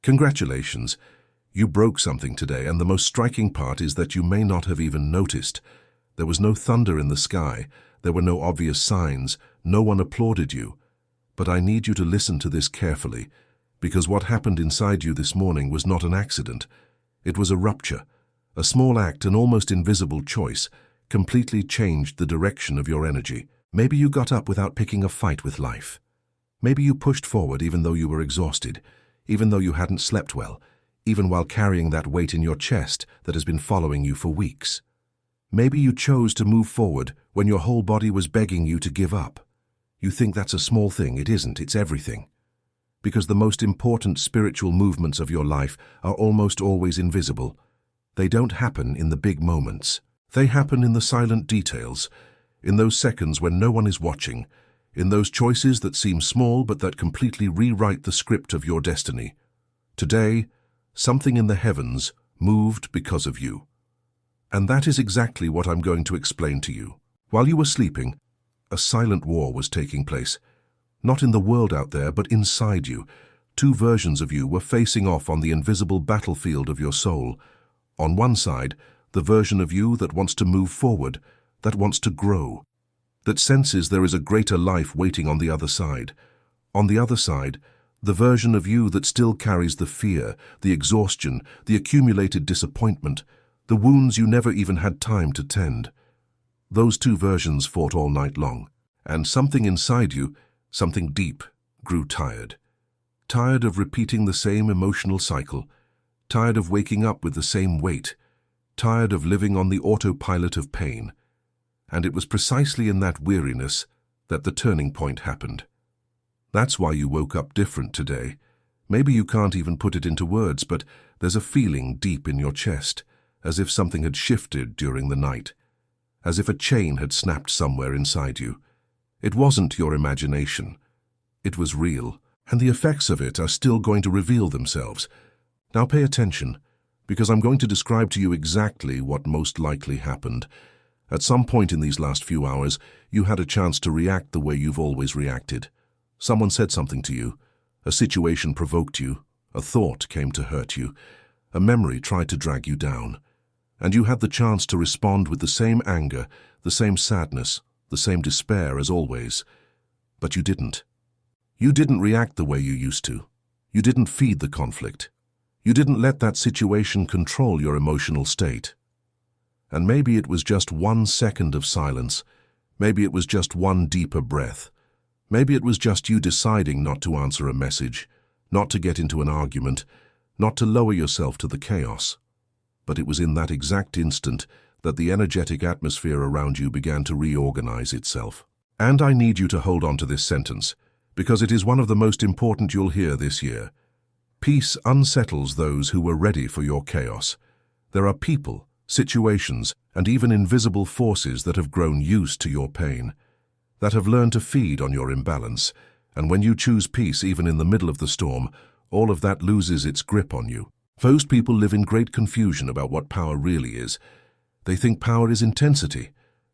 Congratulations. You broke something today, and the most striking part is that you may not have even noticed. There was no thunder in the sky. There were no obvious signs. No one applauded you. But I need you to listen to this carefully, because what happened inside you this morning was not an accident. It was a rupture. A small act, an almost invisible choice, completely changed the direction of your energy. Maybe you got up without picking a fight with life. Maybe you pushed forward even though you were exhausted, even though you hadn't slept well, even while carrying that weight in your chest that has been following you for weeks. Maybe you chose to move forward when your whole body was begging you to give up. You think that's a small thing. It isn't. It's everything. Because the most important spiritual movements of your life are almost always invisible. They don't happen in the big moments. They happen in the silent details, in those seconds when no one is watching, in those choices that seem small but that completely rewrite the script of your destiny. Today, something in the heavens moved because of you. And that is exactly what I'm going to explain to you. While you were sleeping, a silent war was taking place. Not in the world out there, but inside you. Two versions of you were facing off on the invisible battlefield of your soul. On one side, the version of you that wants to move forward, that wants to grow, that senses there is a greater life waiting on the other side. On the other side, the version of you that still carries the fear, the exhaustion, the accumulated disappointment, the wounds you never even had time to tend. Those two versions fought all night long, and something inside you, something deep, grew tired. Tired of repeating the same emotional cycle, tired of waking up with the same weight, tired of living on the autopilot of pain. And it was precisely in that weariness that the turning point happened. That's why you woke up different today. Maybe you can't even put it into words, but there's a feeling deep in your chest, as if something had shifted during the night, as if a chain had snapped somewhere inside you. It wasn't your imagination. It was real, and the effects of it are still going to reveal themselves. Now pay attention, because I'm going to describe to you exactly what most likely happened. At some point in these last few hours, you had a chance to react the way you've always reacted. Someone said something to you, a situation provoked you, a thought came to hurt you, a memory tried to drag you down, and you had the chance to respond with the same anger, the same sadness, the same despair as always. But you didn't. You didn't react the way you used to. You didn't feed the conflict. You didn't let that situation control your emotional state. And maybe it was just 1 second of silence. Maybe it was just one deeper breath. Maybe it was just you deciding not to answer a message, not to get into an argument, not to lower yourself to the chaos. But it was in that exact instant that the energetic atmosphere around you began to reorganize itself. And I need you to hold on to this sentence, because it is one of the most important you'll hear this year. Peace unsettles those who were ready for your chaos. There are people, situations, and even invisible forces that have grown used to your pain, that have learned to feed on your imbalance, and when you choose peace even in the middle of the storm, all of that loses its grip on you. Most people live in great confusion about what power really is. They think power is intensity.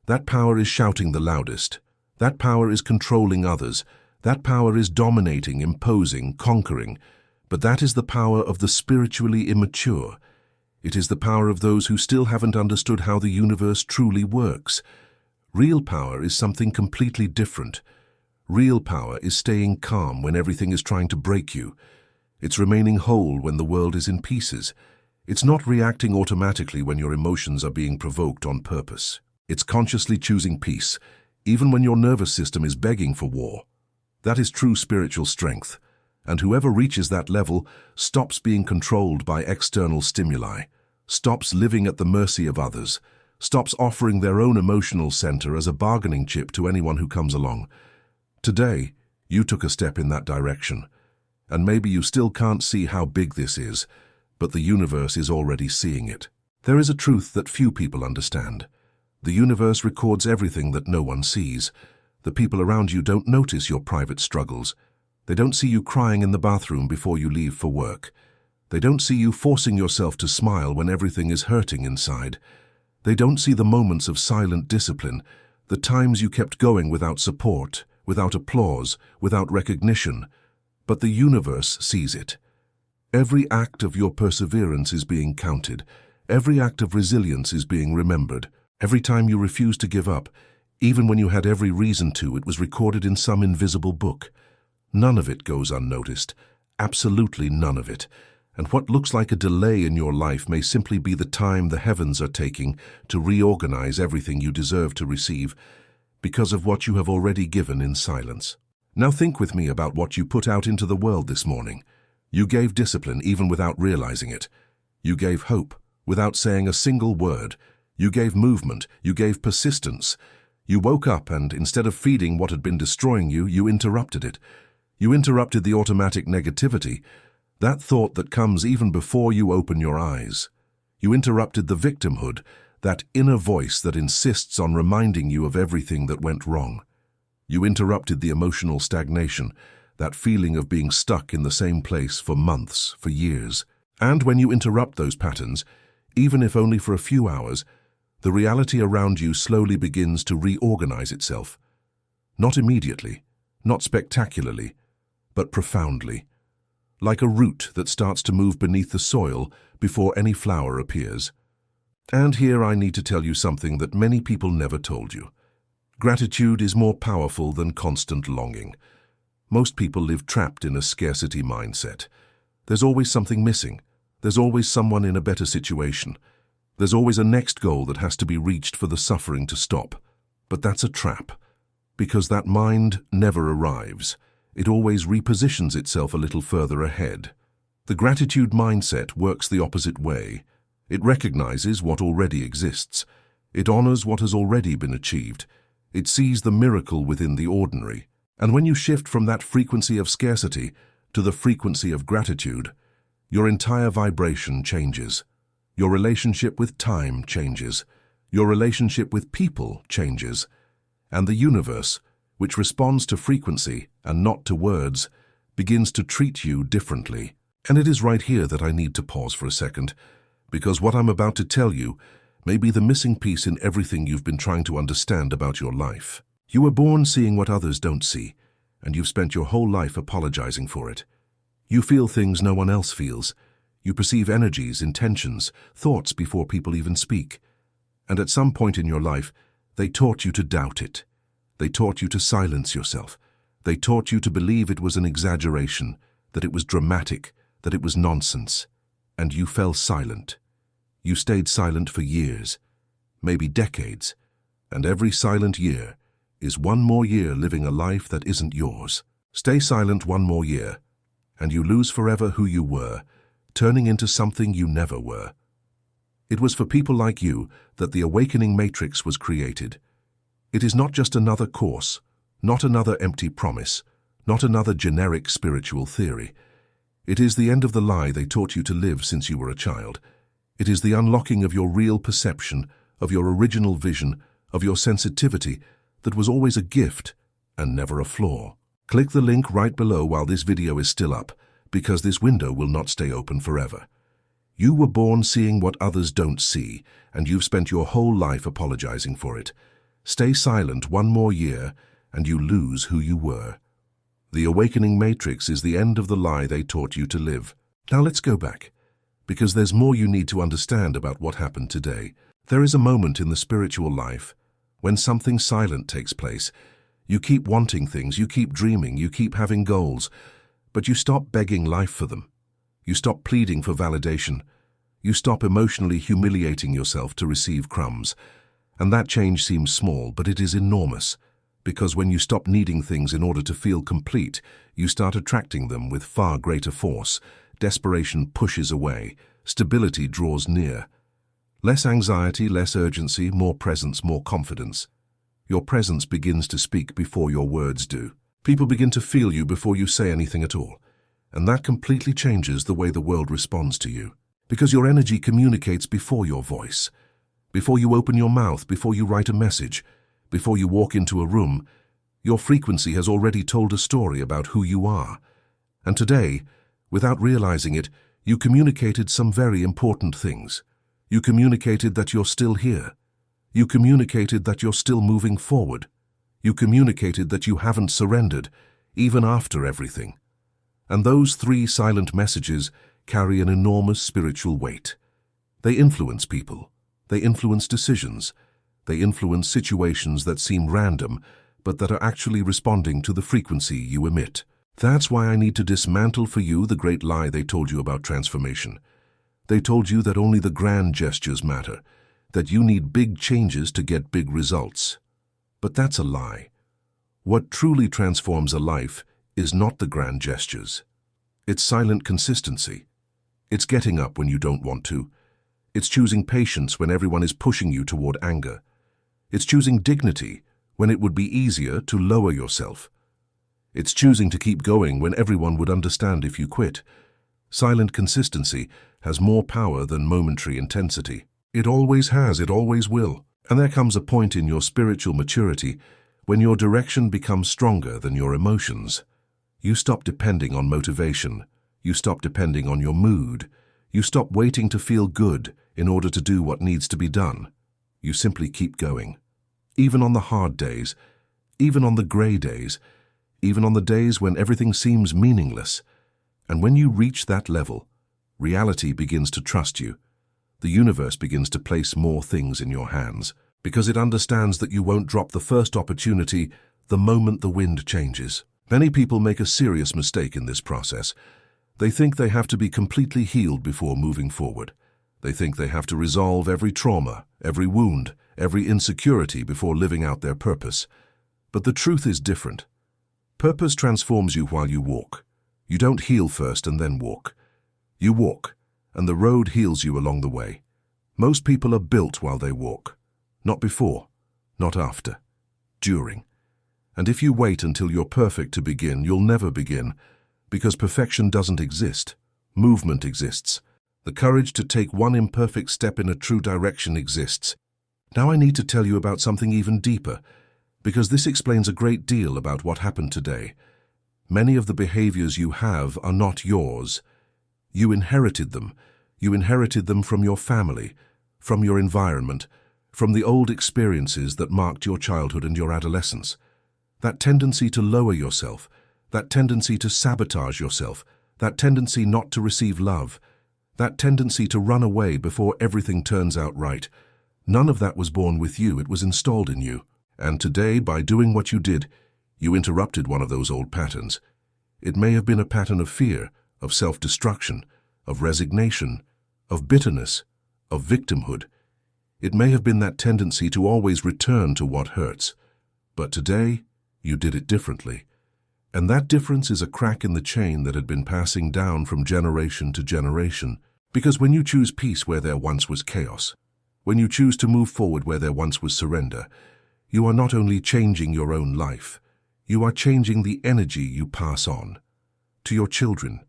That power is shouting the loudest. That power is controlling others. That power is dominating, imposing, conquering. But that is the power of the spiritually immature. It is the power of those who still haven't understood how the universe truly works. Real power is something completely different. Real power is staying calm when everything is trying to break you. It's remaining whole when the world is in pieces. It's not reacting automatically when your emotions are being provoked on purpose. It's consciously choosing peace, even when your nervous system is begging for war. That is true spiritual strength. And whoever reaches that level stops being controlled by external stimuli, stops living at the mercy of others, stops offering their own emotional center as a bargaining chip to anyone who comes along. Today, you took a step in that direction. And maybe you still can't see how big this is, but the universe is already seeing it. There is a truth that few people understand. The universe records everything that no one sees. The people around you don't notice your private struggles. They don't see you crying in the bathroom before you leave for work. They don't see you forcing yourself to smile when everything is hurting inside. They don't see the moments of silent discipline, the times you kept going without support, without applause, without recognition. But the universe sees it. Every act of your perseverance is being counted. Every act of resilience is being remembered. Every time you refused to give up, even when you had every reason to, it was recorded in some invisible book. None of it goes unnoticed. Absolutely none of it. And what looks like a delay in your life may simply be the time the heavens are taking to reorganize everything you deserve to receive because of what you have already given in silence. Now think with me about what you put out into the world this morning. You gave discipline even without realizing it. You gave hope without saying a single word. You gave movement. You gave persistence. You woke up and, instead of feeding what had been destroying you, you interrupted it. You interrupted the automatic negativity, that thought that comes even before you open your eyes. You interrupted the victimhood, that inner voice that insists on reminding you of everything that went wrong. You interrupted the emotional stagnation, that feeling of being stuck in the same place for months, for years. And when you interrupt those patterns, even if only for a few hours, the reality around you slowly begins to reorganize itself. Not immediately, not spectacularly, but profoundly. Like a root that starts to move beneath the soil before any flower appears. And here I need to tell you something that many people never told you. Gratitude is more powerful than constant longing. Most people live trapped in a scarcity mindset. There's always something missing. There's always someone in a better situation. There's always a next goal that has to be reached for the suffering to stop. But that's a trap, because that mind never arrives. It always repositions itself a little further ahead. The gratitude mindset works the opposite way. It recognizes what already exists. It honors what has already been achieved. It sees the miracle within the ordinary. And when you shift from that frequency of scarcity to the frequency of gratitude, your entire vibration changes. Your relationship with time changes. Your relationship with people changes. And the universe, which responds to frequency and not to words, begins to treat you differently. And it is right here that I need to pause for a second, because what I'm about to tell you may be the missing piece in everything you've been trying to understand about your life. You were born seeing what others don't see, and you've spent your whole life apologizing for it. You feel things no one else feels. You perceive energies, intentions, thoughts before people even speak. And at some point in your life, they taught you to doubt it. They taught you to silence yourself. They taught you to believe it was an exaggeration, that it was dramatic, that it was nonsense. And you fell silent. You stayed silent for years, maybe decades, and every silent year is one more year living a life that isn't yours. Stay silent one more year, and you lose forever who you were, turning into something you never were. It was for people like you that the Awakening Matrix was created. It is not just another course, not another empty promise, not another generic spiritual theory. It is the end of the lie they taught you to live since you were a child. It is the unlocking of your real perception, of your original vision, of your sensitivity that was always a gift and never a flaw. Click the link right below while this video is still up, because this window will not stay open forever. You were born seeing what others don't see, and you've spent your whole life apologizing for it. Stay silent one more year, and you lose who you were. The Awakening Matrix is the end of the lie they taught you to live. Now let's go back, because there's more you need to understand about what happened today. There is a moment in the spiritual life when something silent takes place. You keep wanting things, you keep dreaming, you keep having goals, but you stop begging life for them. You stop pleading for validation. You stop emotionally humiliating yourself to receive crumbs. And that change seems small, but it is enormous. Because when you stop needing things in order to feel complete, you start attracting them with far greater force. Desperation pushes away. Stability draws near. Less anxiety, less urgency, more presence, more confidence. Your presence begins to speak before your words do. People begin to feel you before you say anything at all. And that completely changes the way the world responds to you. Because your energy communicates before your voice. Before you open your mouth, before you write a message, before you walk into a room, your frequency has already told a story about who you are. And today, without realizing it, you communicated some very important things. You communicated that you're still here. You communicated that you're still moving forward. You communicated that you haven't surrendered, even after everything. And those 3 silent messages carry an enormous spiritual weight. They influence people. They influence decisions. They influence situations that seem random, but that are actually responding to the frequency you emit. That's why I need to dismantle for you the great lie they told you about transformation. They told you that only the grand gestures matter, that you need big changes to get big results. But that's a lie. What truly transforms a life is not the grand gestures. It's silent consistency. It's getting up when you don't want to. It's choosing patience when everyone is pushing you toward anger. It's choosing dignity when it would be easier to lower yourself. It's choosing to keep going when everyone would understand if you quit. Silent consistency has more power than momentary intensity. It always has, it always will. And there comes a point in your spiritual maturity when your direction becomes stronger than your emotions. You stop depending on motivation. You stop depending on your mood. You stop waiting to feel good in order to do what needs to be done. You simply keep going. Even on the hard days, even on the gray days, even on the days when everything seems meaningless. And when you reach that level, reality begins to trust you. The universe begins to place more things in your hands, because it understands that you won't drop the first opportunity the moment the wind changes. Many people make a serious mistake in this process. They think they have to be completely healed before moving forward. They think they have to resolve every trauma, every wound, every insecurity before living out their purpose. But the truth is different. Purpose transforms you while you walk. You don't heal first and then walk. You walk, and the road heals you along the way. Most people are built while they walk. Not before, not after, during. And if you wait until you're perfect to begin, you'll never begin, because perfection doesn't exist. Movement exists. The courage to take one imperfect step in a true direction exists. Now I need to tell you about something even deeper, because this explains a great deal about what happened today. Many of the behaviors you have are not yours. You inherited them. You inherited them from your family, from your environment, from the old experiences that marked your childhood and your adolescence. That tendency to lower yourself, that tendency to sabotage yourself, that tendency not to receive love, that tendency to run away before everything turns out right. None of that was born with you, it was installed in you. And today, by doing what you did, you interrupted one of those old patterns. It may have been a pattern of fear, of self-destruction, of resignation, of bitterness, of victimhood. It may have been that tendency to always return to what hurts. But today, you did it differently. And that difference is a crack in the chain that had been passing down from generation to generation. Because when you choose peace where there once was chaos, when you choose to move forward where there once was surrender, you are not only changing your own life, you are changing the energy you pass on to your children,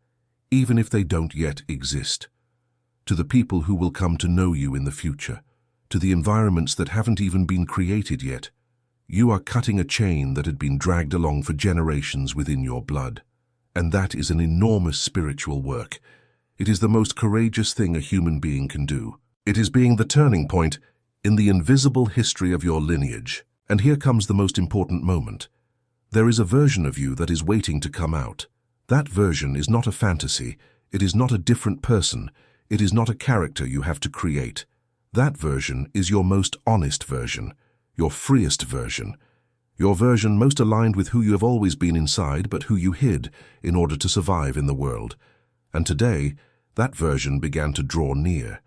even if they don't yet exist, to the people who will come to know you in the future, to the environments that haven't even been created yet. You are cutting a chain that had been dragged along for generations within your blood. And that is an enormous spiritual work. It is the most courageous thing a human being can do. It is being the turning point in the invisible history of your lineage. And here comes the most important moment. There is a version of you that is waiting to come out. That version is not a fantasy. It is not a different person. It is not a character you have to create. That version is your most honest version, your freest version, your version most aligned with who you have always been inside but who you hid in order to survive in the world. And today, that version began to draw near.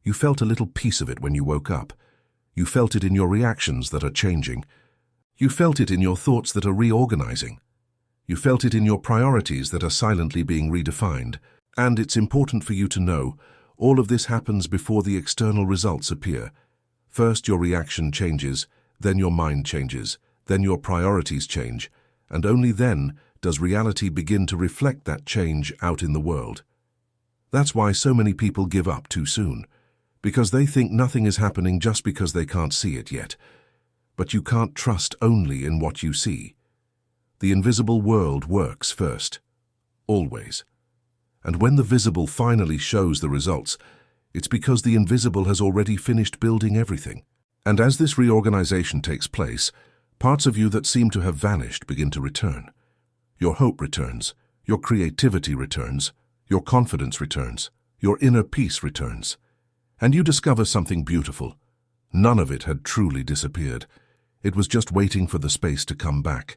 You felt a little piece of it when you woke up. You felt it in your reactions that are changing. You felt it in your thoughts that are reorganizing. You felt it in your priorities that are silently being redefined. And it's important for you to know, all of this happens before the external results appear. First your reaction changes, then your mind changes, then your priorities change, and only then does reality begin to reflect that change out in the world. That's why so many people give up too soon, because they think nothing is happening just because they can't see it yet. But you can't trust only in what you see. The invisible world works first, always. And when the visible finally shows the results, it's because the invisible has already finished building everything. And as this reorganization takes place, parts of you that seem to have vanished begin to return. Your hope returns, your creativity returns, Your confidence returns. Your inner peace returns. And you discover something beautiful. None of it had truly disappeared. It was just waiting for the space to come back.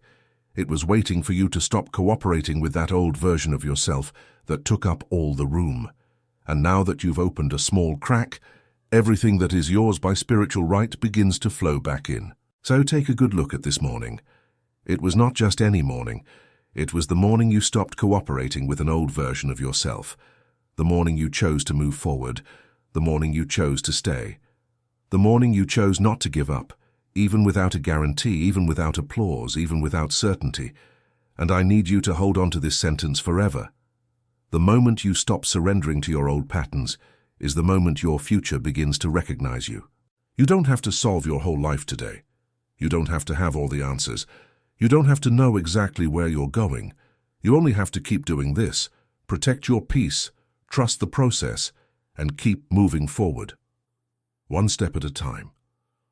It was waiting for you to stop cooperating with that old version of yourself that took up all the room. And now that you've opened a small crack, everything that is yours by spiritual right begins to flow back in. So take a good look at this morning. It was not just any morning. It was the morning you stopped cooperating with an old version of yourself. The morning you chose to move forward. The morning you chose to stay. The morning you chose not to give up, even without a guarantee, even without applause, even without certainty. And I need you to hold on to this sentence forever. The moment you stop surrendering to your old patterns is the moment your future begins to recognize you. You don't have to solve your whole life today. You don't have to have all the answers. You don't have to know exactly where you're going. You only have to keep doing this. Protect your peace, trust the process, and keep moving forward. One step at a time.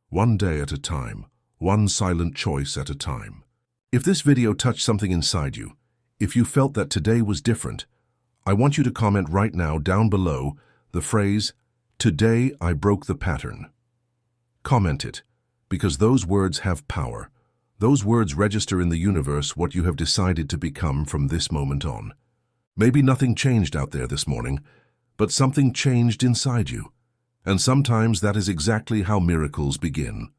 One day at a time. One silent choice at a time. If this video touched something inside you, if you felt that today was different, I want you to comment right now down below the phrase, "Today I broke the pattern." Comment it, because those words have power. Those words register in the universe what you have decided to become from this moment on. Maybe nothing changed out there this morning, but something changed inside you. And sometimes that is exactly how miracles begin.